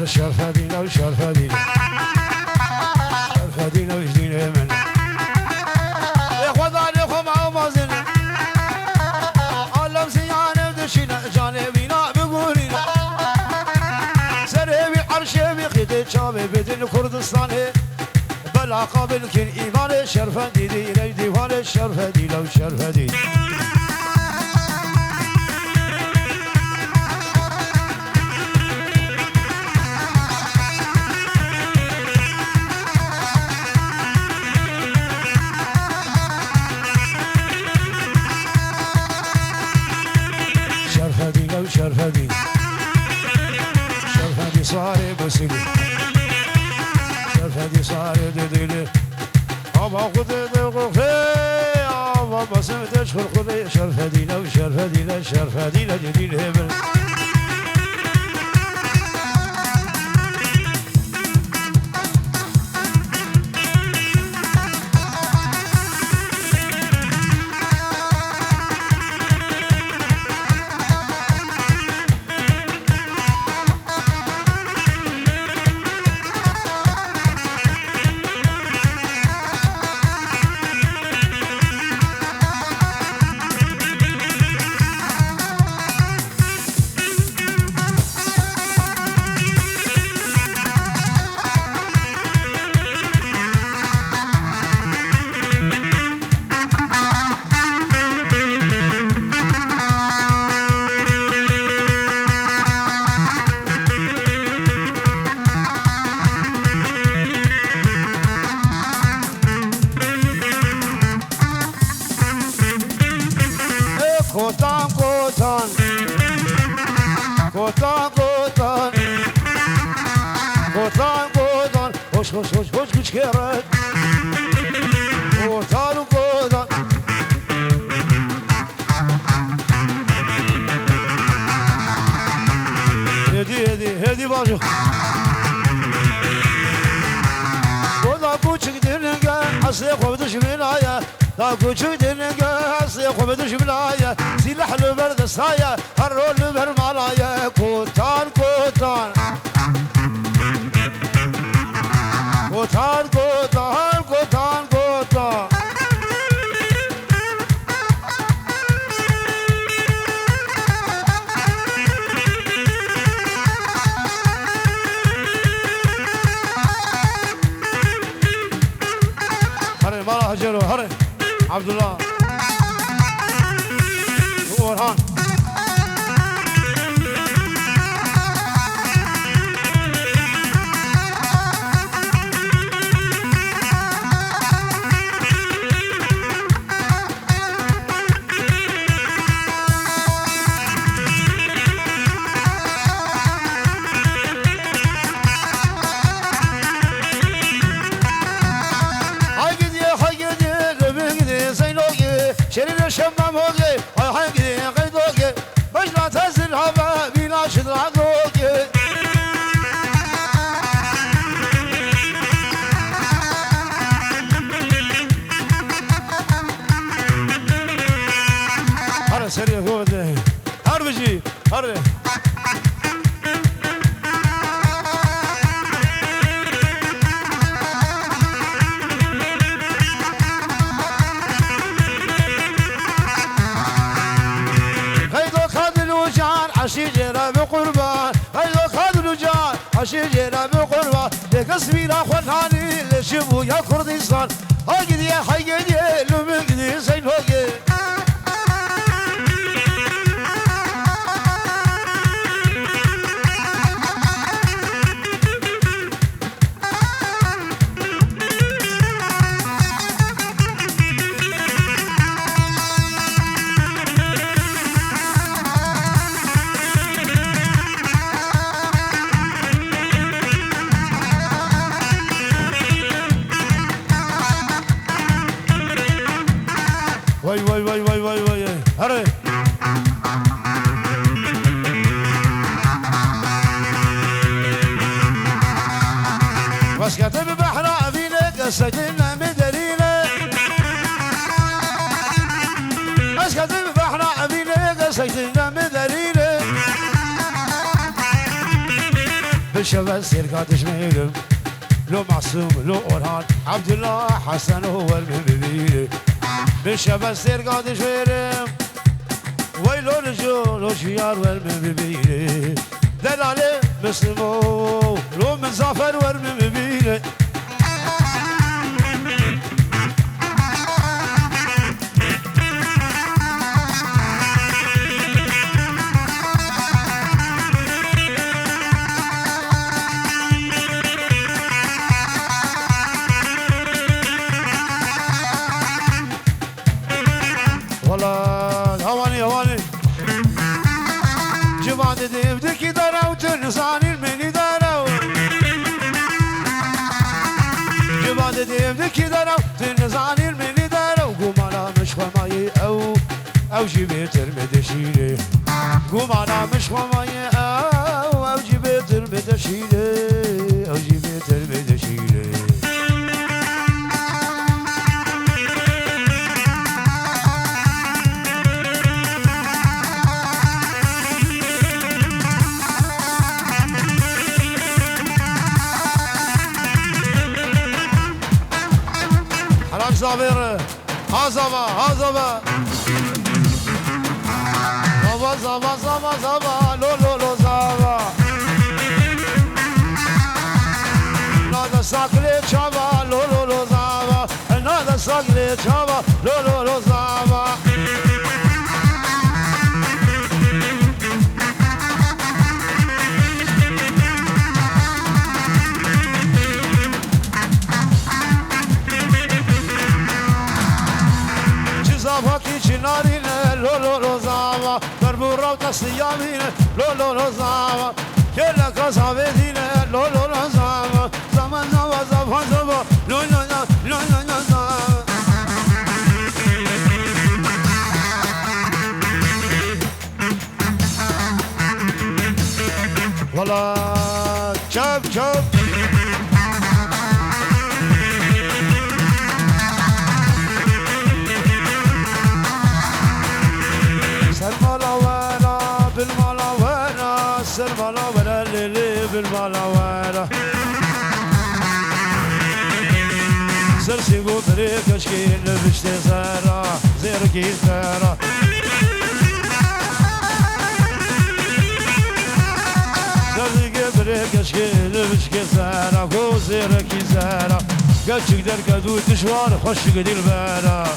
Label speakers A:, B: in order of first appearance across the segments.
A: شرفدينا وشرفدينا شرفدينا وجدينا من يا خداني خم عوضين علم سيانة دشينا جانبينا بقولينا سربي عرشي بخيت شامي بدن كردستاني بلا قابل كن إيمان شرفدينا ديوان شرفدينا وشرفدينا شرفدي شرفدي صاري بسيلي شرفدي صاري ديلي أبا خذي دغفي أبا بسم تشخر خذي شرفدي لو شرفدي لا شرفدي لا جديد هبل Kotan kotan Kotan kotan Kotan kotan Hoş hoş hoş hoş güç kere Kotan kotan Hedi bacı Kodan küçük dinle Asya kovduş binaya دا کوچک دنگه هستی خوب دشمنایه سلاح لبرد سایه هر رول لبر مالایه کوتان کوتان کوتان کوتان کوتان کوتان هره مالا هجرو هره عبد الله ورهان شرير الشمام هوكي هاي حقي قيدوكي بجنا تزل هوا بينا شدر عقوكي هر سريع هو ده هر بجي هر عشيجنا بقربان هيو خادلو جان عشيجنا بقربان بقسمينا خلاني لشبو يا كردستان هاجدي يا حيدي لمجدي سينوكي وای هره بس كتب بحر عبينك السجن مدرينه بس كتب بحر عبينك السجن مدرينه بالشباب السير تشميلهم لو معصوم لو أورهان عبد الله حسن هو المبيل بالشباب السير تشميلهم ويلو رجول وشيار والمبيل دلالي مسلمو لو من زافر والمبيل ديبدك دارا وتنصاني المني دارا جبان ديبدك دارا وتنصاني المني دارا وقوم انا مش خماي او جبت المدشيله قوم انا مش خماي او جبت المدشيله او جبت المدشيله زابير هازبا هازبا زابا زابا زابا زابا لو لو لو زابا نادا ساكلي شابا لو لو لو زابا نادا ساكلي شابا لو لو لو زابا نارينا لو لو لو زاوا بربورا وتصيامينا لو لو لو زاوا كلا كاسابينا لو لو لو زاوا زمان زاوا زاوا زاوا لو لو لو لو لو زاوا والله شوف شوف بالملاوانة اللي بالملاوانة سرسي قدري كشكين بشتي زارة زيركي زارة سرسي قدري كشكين بشتي زارة كو زيركي زارة قدشك در كدو تشوار خوش قدي البارة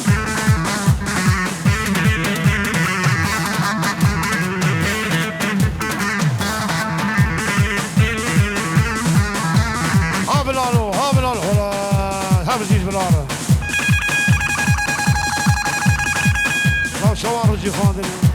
A: شوارع جفان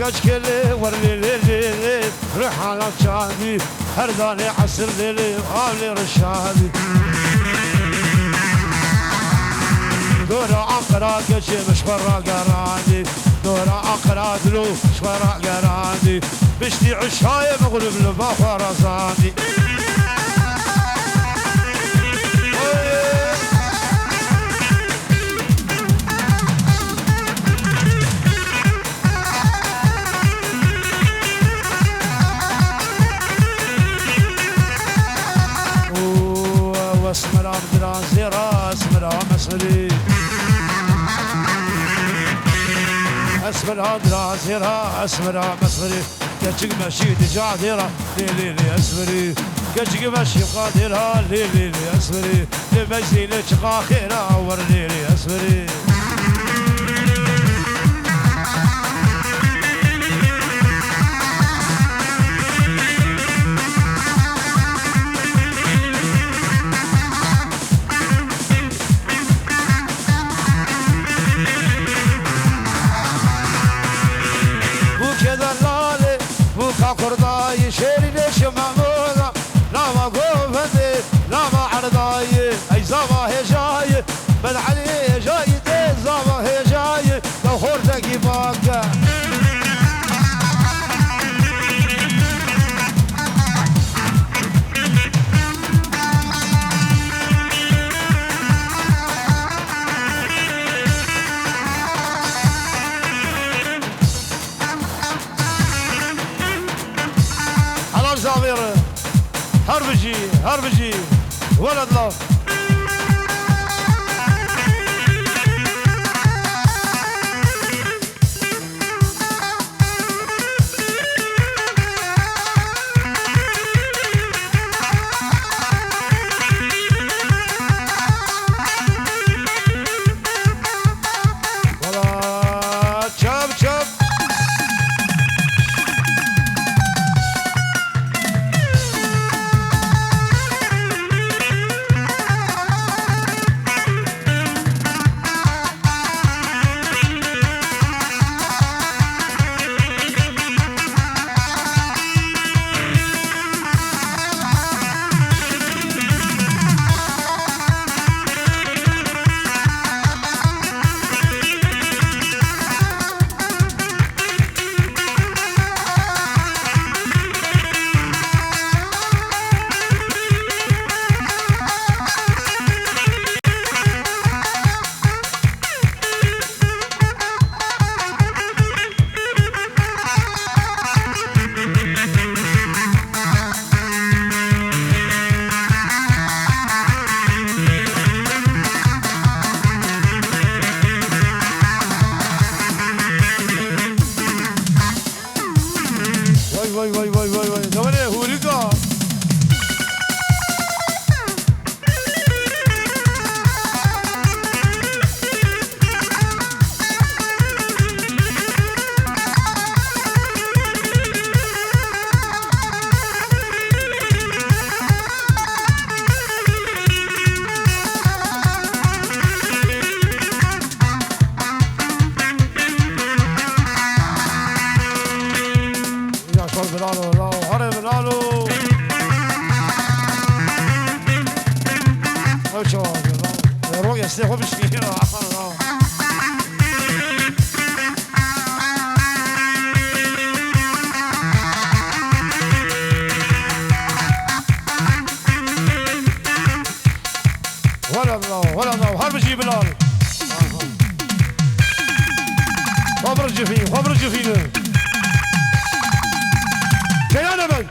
A: كشكلي ورلي ليلي رحالة شادي هرداني عسر ليلي وغالي رشادي دورة أقرا كشي مش فرا قرادي دورة أقرا دلو مش فرا قرادي بشتي عشاي مغلب لبا رزادي اسمر عبد زيرا اسمر مسري اسمر عبد زيرا اسمر مسري كتشك ماشي دجا ديرا ليلي اسمري كتشك ماشي قادرها ليلي اسمري لمجدي لشقا خيرا ور ليلي اسمري شيري ليش محمودة لا ما قوفتي لا ما ولد الله ولا الله هرب جيب بلال خبر الجفين خبر الجفين كيانا بي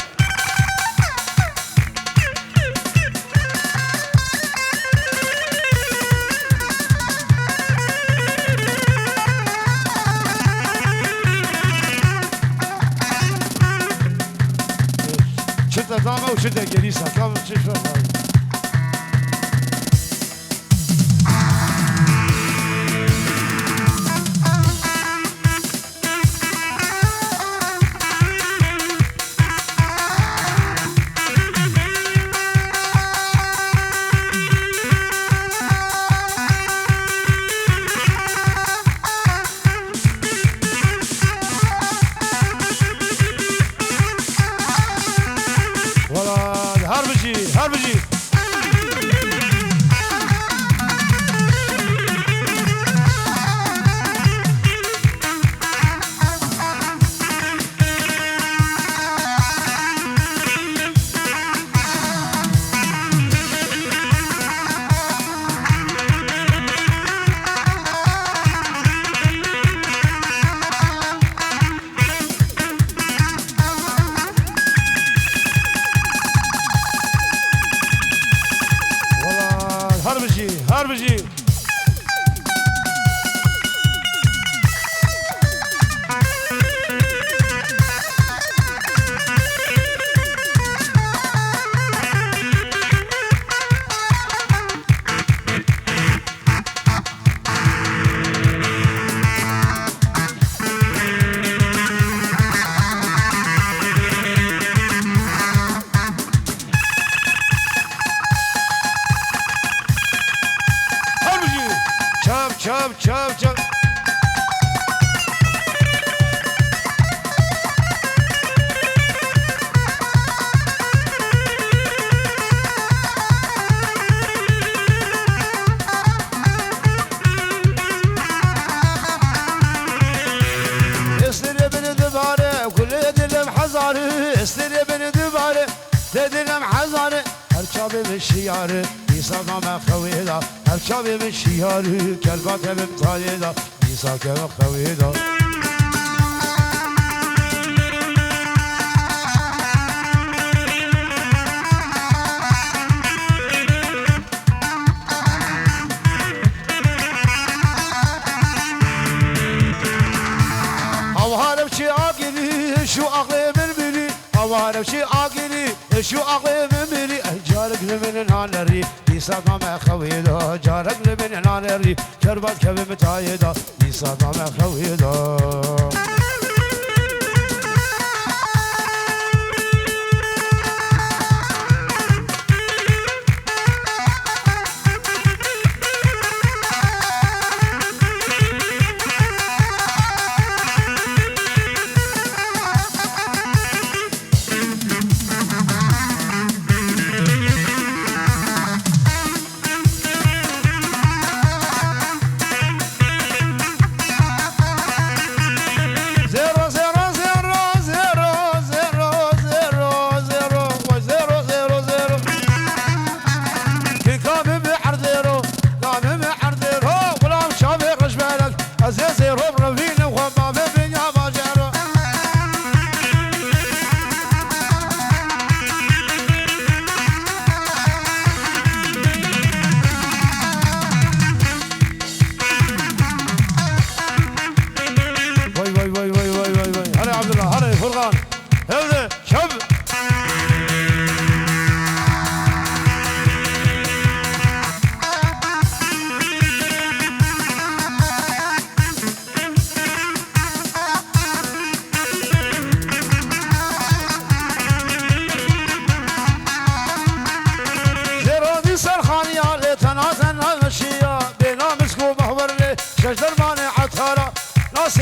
A: شدة دامة وشدة جليسة كامل شفاف هربجي هربجي chub. استري بن دبارة كل دلم حزاري استري بن دبارة دلم حزاري هرشابي بالشياري يساق ما خويدا هرشابي بالشياري كلبات بمطايدا يساق ما خويدا وانا بشي عاقلي شو عقلي مملي جارك لمن هانري يساق ما خويدا جارك لمن هانري كربات كبي متايدا يساق ما خويدا شجر مانع عطارة ناس